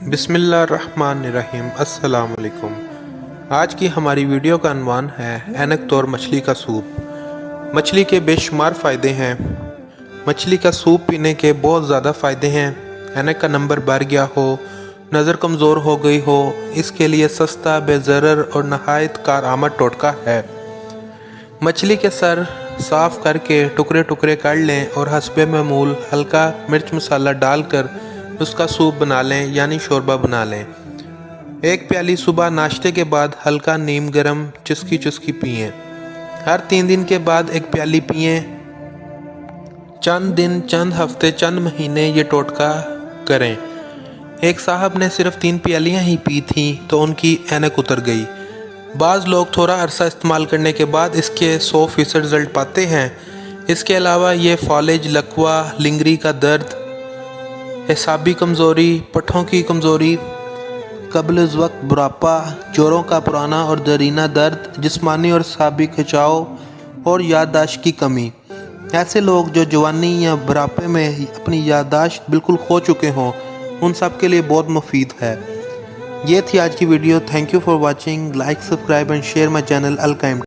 बिस्मिल्लाहिर्रहमानिर्रहीम। अस्सलाम वालेकुम। आज की हमारी वीडियो का अन्वान है ऐनक तौर मछली का सूप। मछली के बेशुमार फ़ायदे हैं। मछली का सूप पीने के बहुत ज़्यादा फ़ायदे हैं। ऐनक का नंबर बढ़ गया हो, नज़र कमज़ोर हो गई हो, इसके लिए सस्ता, बेज़रर और नहायत कारआमद टोटका है। मछली के सर साफ़ करके टुकड़े टुकड़े कर लें और हस्बे मामूल हल्का मिर्च मसाला डालकर उसका सूप बना लें, यानी शोरबा बना लें। एक प्याली सुबह नाश्ते के बाद हल्का नीम गरम चुस्की चुस्की पिएं। हर 3 दिन के बाद एक प्याली पिएं। चंद दिन, चंद हफ्ते, चंद महीने ये टोटका करें। एक साहब ने सिर्फ 3 प्यालियाँ ही पी थीं तो उनकी ऐनक उतर गई। बाज़ लोग थोड़ा अरसा इस्तेमाल करने के बाद इसके 100% रिज़ल्ट पाते हैं। इसके अलावा ये फॉलेज, लकवा, लिंगरी का दर्द, एसाबी कमज़ोरी, पट्ठों की कमज़ोरी, कब्ल वक्त बुढ़ापा, जोड़ों का पुराना और दरीना दर्द, जिस्मानी और एसाबी खिंचाव और याददाश्त की कमी, ऐसे लोग जो जवानी या बुढ़ापे में अपनी याददाश्त बिल्कुल खो चुके हों, उन सब के लिए बहुत मुफीद है। ये थी आज की video. Thank you for watching. Like, subscribe and share my channel अल काइम।